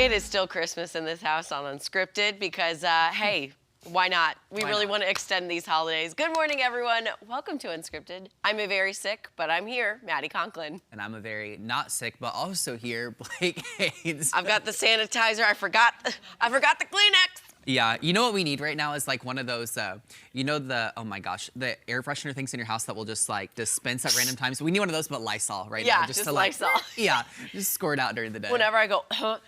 It is still Christmas in this house on Unscripted because, hey, why not? We really want to extend these holidays. Good morning, everyone. Welcome to Unscripted. I'm a very sick, but I'm here, Maddie Conklin. And I'm a very not sick, but also here, Blake Haynes. I've got the sanitizer. I forgot the Kleenex. Yeah, you know what we need right now is like one of those, you know oh my gosh, the air freshener things in your house that will just like dispense at random times. We need one of those, but Lysol right now. Yeah, just to Lysol. Like, yeah, just squirt out during the day. Whenever I go, huh?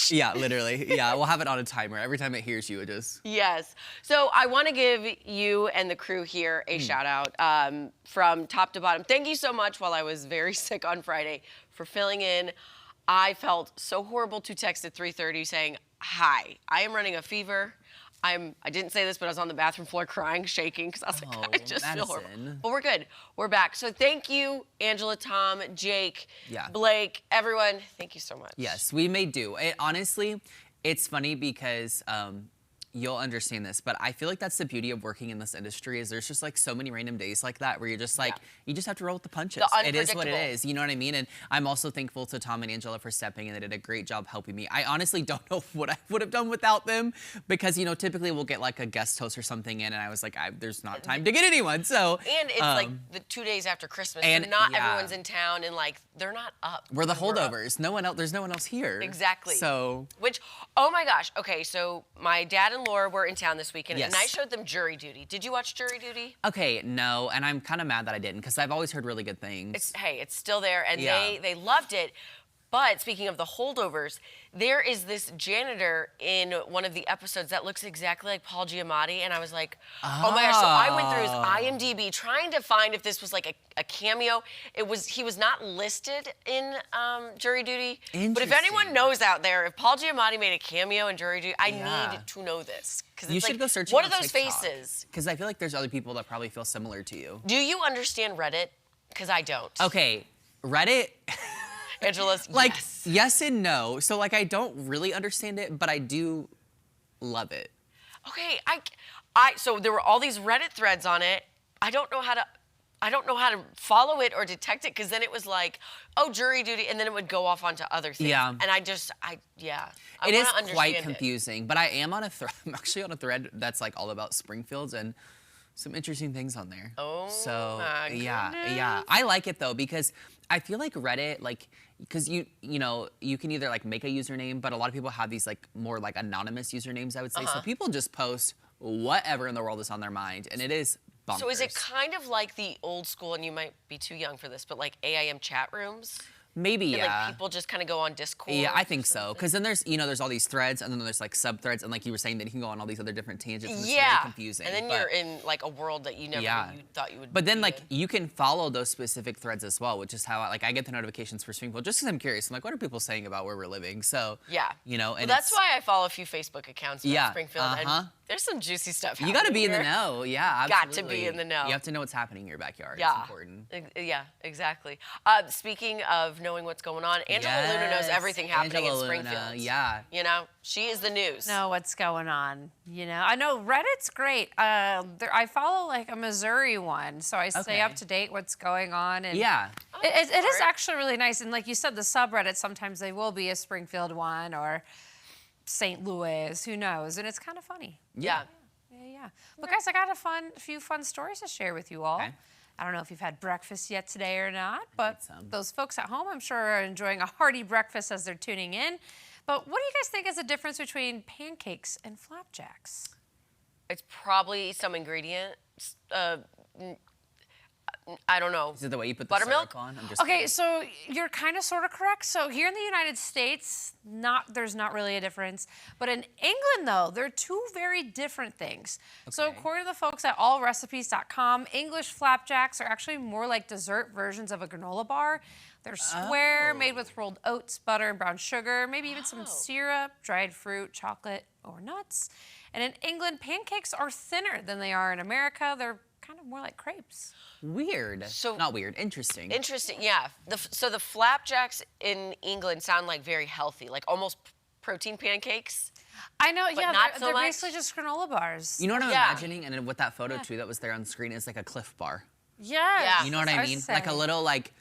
Yeah, literally. Yeah, we'll have it on a timer. Every time it hears you, it just. Yes. So I want to give you and the crew here a shout out from top to bottom. Thank you so much while I was very sick on Friday for filling in. I felt so horrible to text at 3:30 saying, hi, I am running a fever. I didn't say this, but I was on the bathroom floor crying, shaking, because I was like, I just feel horrible. But we're good. We're back. So thank you, Angela, Tom, Jake, Blake, everyone. Thank you so much. Yes, we may do. Honestly, it's funny because you'll understand this, but I feel like that's the beauty of working in this industry is there's just like so many random days like that where you're just like, you just have to roll with the punches. It is what it is, you know what I mean? And I'm also thankful to Tom and Angela for stepping in. They did a great job helping me. I honestly don't know what I would have done without them because, you know, typically we'll get like a guest host or something in and I was like, there's not time to get anyone, so. And it's like the 2 days after Christmas, and so not everyone's in town and like, they're not up. We're the holdovers. No one else, there's no one else here. Exactly. So. Which, oh my gosh, okay, so my dad and Laura were in town this weekend, and I showed them Jury Duty. Did you watch Jury Duty? Okay, no, and I'm kind of mad that I didn't because I've always heard really good things. It's still there, and they loved it. But speaking of the holdovers, there is this janitor in one of the episodes that looks exactly like Paul Giamatti, and I was like, oh my gosh. So I went through his IMDb trying to find if this was like a cameo. He was not listed in Jury Duty. But if anyone knows out there, if Paul Giamatti made a cameo in Jury Duty, I need to know this. You should go search what are those faces? Because I feel like there's other people that probably feel similar to you. Do you understand Reddit? Because I don't. Okay, Reddit. Angela's like yes and no. So like I don't really understand it, but I do love it. Okay, so there were all these Reddit threads on it. I don't know how to follow it or detect it because then it was like, oh, Jury Duty, and then it would go off onto other things. Yeah. And it is quite confusing. But I am on a thread. I'm actually on a thread that's like all about Springfields and some interesting things on there. Oh, so my goodness. Yeah. I like it though because I feel like Reddit, like, because you know, you can either like make a username, but a lot of people have these like more like anonymous usernames, I would say. So people just post whatever in the world is on their mind, and it is bonkers. So is it kind of like the old school, and you might be too young for this, but like AIM chat rooms? Maybe, and like people just kind of go on Discord? Yeah, I think so. Because then there's, you know, there's all these threads, and then there's like sub-threads, and like you were saying, that you can go on all these other different tangents, and it's very confusing. And then you're in like a world that you never you thought you would But then like you can follow those specific threads as well, which is how I get the notifications for Springfield, just because I'm curious. I'm like, what are people saying about where we're living? So, you know. And that's why I follow a few Facebook accounts about Springfield, and there's some juicy stuff happening. You got to be in the know, absolutely. Got to be in the know. You have to know what's happening in your backyard. Yeah. It's important. Yeah, exactly. Speaking of knowing what's going on, Angela Luna knows everything happening in Springfield. Yeah. You know, she is the news. Know what's going on. You know, I know Reddit's great. I follow like a Missouri one, so I stay up to date what's going on. And it is actually really nice. And like you said, the subreddit, sometimes they will be a Springfield one or St. Louis, who knows? And it's kind of funny. Yeah. But guys, I got a few fun stories to share with you all. Okay. I don't know if you've had breakfast yet today or not, but those folks at home, I'm sure, are enjoying a hearty breakfast as they're tuning in. But what do you guys think is the difference between pancakes and flapjacks? It's probably some ingredient. I don't know. Is it the way you put the buttermilk on? Okay, so you're kind of sort of correct. So here in the United States, there's not really a difference. But in England, though, they're two very different things. Okay. So according to the folks at allrecipes.com, English flapjacks are actually more like dessert versions of a granola bar. They're square, made with rolled oats, butter, and brown sugar, maybe even some syrup, dried fruit, chocolate, or nuts. And in England, pancakes are thinner than they are in America. They're kind of more like crepes. Weird. So not weird. Interesting. Interesting. Yeah. So the flapjacks in England sound like very healthy, like almost protein pancakes. I know. But yeah. Not they're basically just granola bars. You know what I'm imagining, and with that photo too that was there on screen, is like a Cliff Bar. Yeah. You know what I mean? Like a little like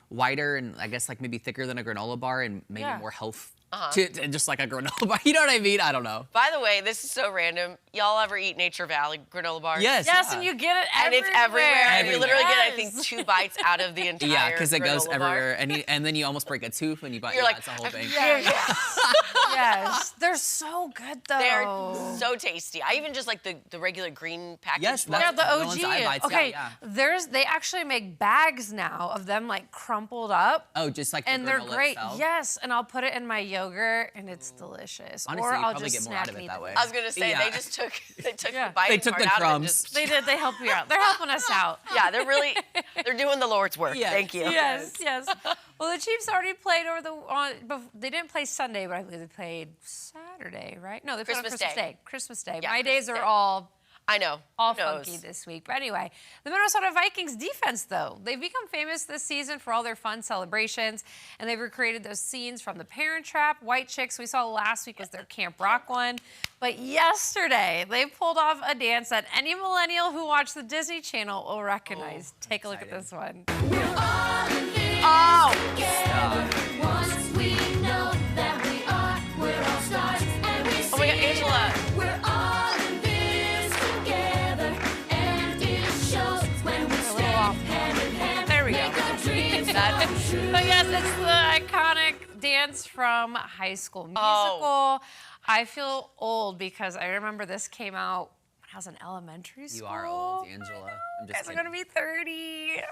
wider and I guess like maybe thicker than a granola bar and maybe more health to just like a granola bar. You know what I mean? I don't know. By the way, this is so random. Y'all ever eat Nature Valley granola bars? Yes. Yes, yeah. and you get it And everywhere. it's everywhere. And you literally get, I think, Yes. 2 bites out of the entire Yeah, because it goes granola bar. everywhere, and then you almost break a tooth when you bite. You're Yeah, like, it's a whole thing. Yes, they're so good though. They're so tasty. I even just like the regular green package. Yes, ones. Yeah, the The OG. ones I buy, too, Okay, yeah. they actually make bags now of them like crumpled up. Oh, just like And the they're granola great. itself? Yes, and I'll put it in my yogurt, and it's delicious. Honestly, or you I'll probably just get more out snack of it me that the- way. I was gonna say Yeah. they took Yeah. the biting They took part the out of it crumbs. just- They did. They help you out. They're helping us out. yeah, they're doing the Lord's work. Yes. Thank you. Yes, yes. Well, the Chiefs already played they didn't play Sunday, but I believe they played Saturday, right? No, they played on Christmas Christmas Day. Day. Christmas Day. Yeah, My days Christmas are Day. all I know. all Who knows? funky this week. But anyway, the Minnesota Vikings defense, though, they've become famous this season for all their fun celebrations, and they've recreated those scenes from The Parent Trap, White Chicks we saw last week was their Camp Rock one. But yesterday, they pulled off a dance that any millennial who watched the Disney Channel will recognize. Take a look at this one. Oh, oh my God, Angela. There we go. But yes, it's the iconic dance from High School Musical. Oh. I feel old because I remember this came out when I was in elementary school. You are old, Angela. I'm just Guys are kidding. gonna be 30.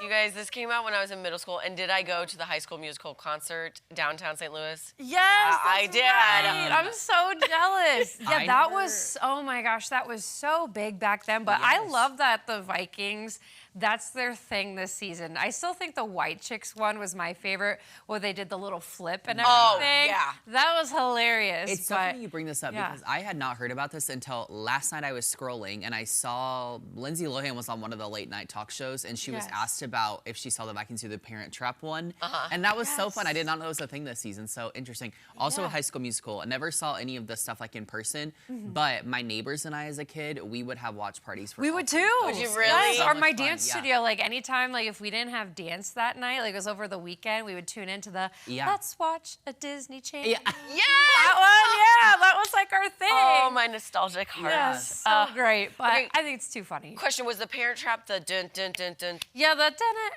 You guys, this came out when I was in middle school, and did I go to the High School Musical concert downtown St. Louis? Yes, I that's did. right. I'm so jealous. Yeah, I that never- was, oh my gosh, that was so big back then. But I Yes. love that the Vikings, that's their thing this season. I still think the White Chicks one was my favorite, where they did the little flip and Oh, everything. yeah. That was hilarious. It's so but funny you bring this up yeah. because I had not heard about this until last night. I was scrolling and I saw Lindsay Lohan was on one of the late night talk shows and she was Yes. asked about if she saw the Vikings do the Parent Trap one. And that was so fun. I did not know it was a thing this season. So interesting. Also, Yeah. High School Musical. I never saw any of this stuff like in person, but my neighbors and I as a kid, we would have watch parties for We all would three. too. Would you Yes, really? So or much my fun, dance yeah. studio, like anytime, like if we didn't have dance that night, like it was over the weekend, we would tune into the Yeah. Let's Watch a Disney Channel. Yeah. That one, yeah, that was like our thing. Oh, my nostalgic heart. Yes, so great. But okay. I think it's too funny. Question, was the Parent Trap the dun dun dun dun? Yeah, the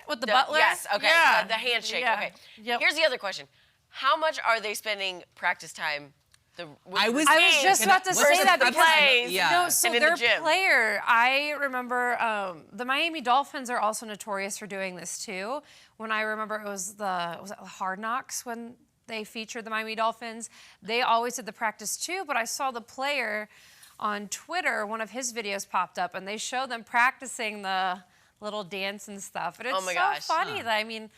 with the butler. Yes, okay. Yeah. The handshake. Yeah. Okay. Yep. Here's the other question. How much are they spending practice time? I was just about to What's say the that prep because time? plays. Yeah. No, so And in the their gym. player, I remember the Miami Dolphins are also notorious for doing this too. When I remember it was it Hard Knocks when they featured the Miami Dolphins, they always did the practice too, but I saw the player on Twitter, one of his videos popped up and they showed them practicing the little dance and stuff. And it's Oh my so gosh. funny that, I mean,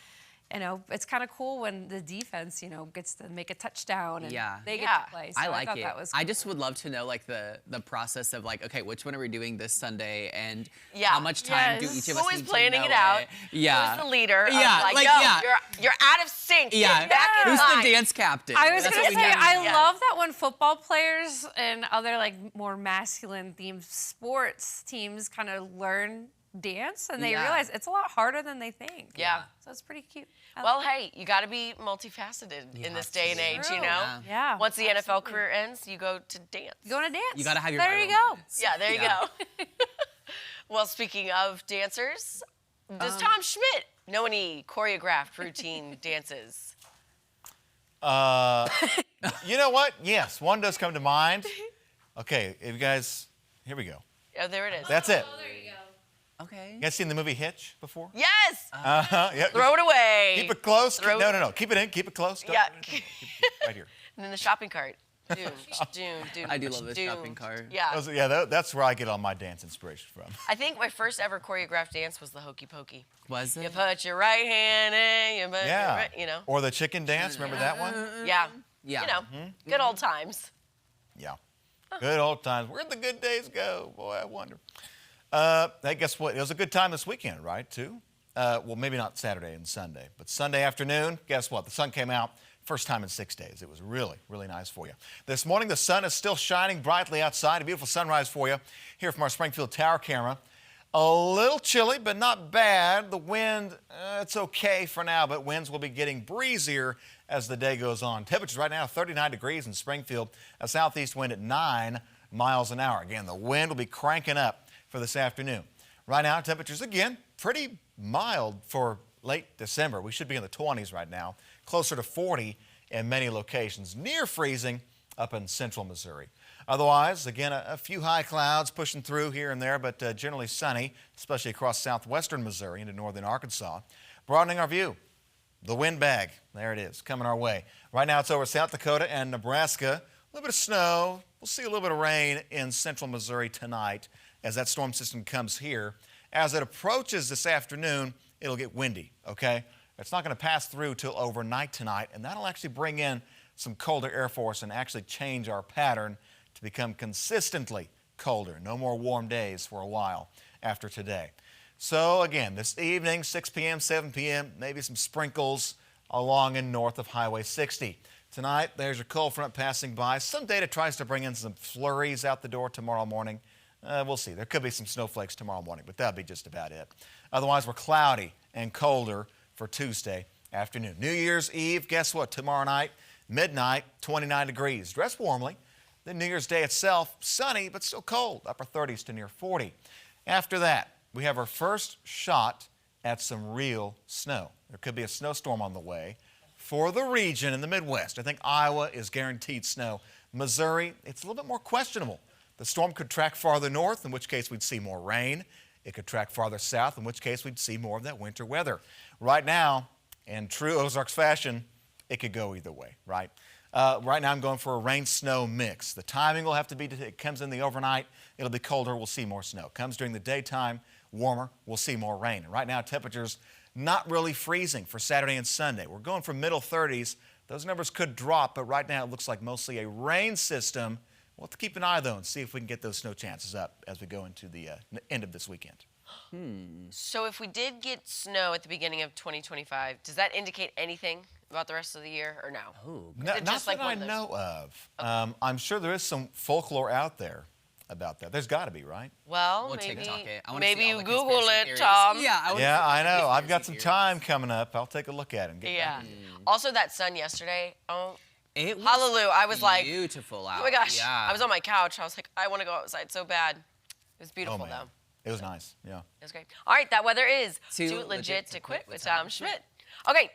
you know, it's kind of cool when the defense, you know, gets to make a touchdown and Yeah. they get Yeah. to play. So I like thought it. that was I cool. just would love to know like the process of like, okay, which one are we doing this Sunday, and Yeah. how much time do Yes. each of Who us is need planning to it know out? Yeah. Who's the leader? Yeah, Of like, like, yo, yeah. you're out of sync. Yeah. Get back in Who's line. the dance captain? I was That's gonna what we say, need. I Yeah. love that when football players and other like more masculine themed sports teams kind of learn dance and they Yeah. realize it's a lot harder than they think. Yeah. So it's pretty cute. I Well, hey, you got to be multifaceted in this have day to and be. age, True. you know? Yeah. Once the NFL career ends, you go to dance. You going to dance? You gotta have your There you viral go. moments. Yeah, there you Yeah. go. Well, speaking of dancers, does Tom Schmidt know any choreographed routine dances? You know what? Yes, one does come to mind. Okay, if you guys, here we go. Oh, there it is. That's it. Okay. You guys seen the movie Hitch before? Yes! Yeah. Throw it away. Keep it close. Throw- No. Keep it in. Keep it close. Don't- Yeah. Keep it right here. And then the shopping cart. Doom, doom. I do love this doom. shopping cart. Yeah. That's where I get all my dance inspiration from. I think my first ever choreographed dance was the Hokey Pokey. Was You it? put your right hand in, you put your Yeah. right, you know. Or the chicken dance. Remember that one? Yeah. Yeah. You know, good old times. Yeah. Good old times. Where'd the good days go? Boy, I wonder. Hey, guess what? It was a good time this weekend, right, too? Well, maybe not Saturday and Sunday, but Sunday afternoon, guess what? The sun came out first time in 6 days. It was really, really nice for you. This morning, the sun is still shining brightly outside. A beautiful sunrise for you here from our Springfield Tower camera. A little chilly, but not bad. The wind, it's okay for now, but winds will be getting breezier as the day goes on. Temperatures right now 39 degrees in Springfield, a southeast wind at 9 miles an hour. Again, the wind will be cranking up for this afternoon. Right now, temperatures again pretty mild for late December. We should be in the 20s right now, closer to 40 in many locations, near freezing up in central Missouri. Otherwise, again, a few high clouds pushing through here and there, but generally sunny, especially across southwestern Missouri into northern Arkansas. Broadening our view, the wind bag, there it is, coming our way. Right now it's over South Dakota and Nebraska. A little bit of snow. We'll see a little bit of rain in central Missouri tonight as that storm system comes here. As it approaches this afternoon, it'll get windy, okay? It's not going to pass through till overnight tonight, and that'll actually bring in some colder air force and actually change our pattern to become consistently colder. No more warm days for a while after today. So again, this evening, 6 p.m., 7 p.m., maybe some sprinkles along and north of Highway 60. Tonight, there's a cold front passing by. Some data tries to bring in some flurries out the door tomorrow morning. We'll see. There could be some snowflakes tomorrow morning, but that'll be just about it. Otherwise, we're cloudy and colder for Tuesday afternoon. New Year's Eve, guess what? Tomorrow night, midnight, 29 degrees. Dress warmly. Then New Year's Day itself, sunny, but still cold, upper 30s to near 40. After that, we have our first shot at some real snow. There could be a snowstorm on the way for the region in the Midwest. I think Iowa is guaranteed snow. Missouri, it's a little bit more questionable. The storm could track farther north, in which case we'd see more rain. It could track farther south, in which case we'd see more of that winter weather. Right now, in true Ozarks fashion, it could go either way, right? Right now I'm going for a rain-snow mix. The timing will have to be, it comes in the overnight, it'll be colder, we'll see more snow. Comes during the daytime, warmer, we'll see more rain. And right now temperatures not really freezing for Saturday and Sunday. We're going from middle 30s. Those numbers could drop, but right now it looks like mostly a rain system. We'll have to keep an eye though and see if we can get those snow chances up as we go into the end of this weekend. So if we did get snow at the beginning of 2025, does that indicate anything about the rest of the year or no? Not just that like one I of those? know of. I'm sure there is some folklore out there about that. There's got to be, right? Well, We'll maybe, TikTok it. I wanna maybe see you all the Google conspiracy it, theories. Tom. Yeah, I Yeah, I know. conspiracy I've got some theories. time coming up. I'll take a look at it and get Yeah. back. Also, that sun yesterday. Oh, It was hallelujah! I was like, beautiful out. oh my gosh! Yeah. I was on my couch. I was like, I want to go outside so bad. It was Oh, beautiful man. though. It was nice. Yeah. It was great. All right, that weather is Too too legit to quit with Tom Schmidt. Okay,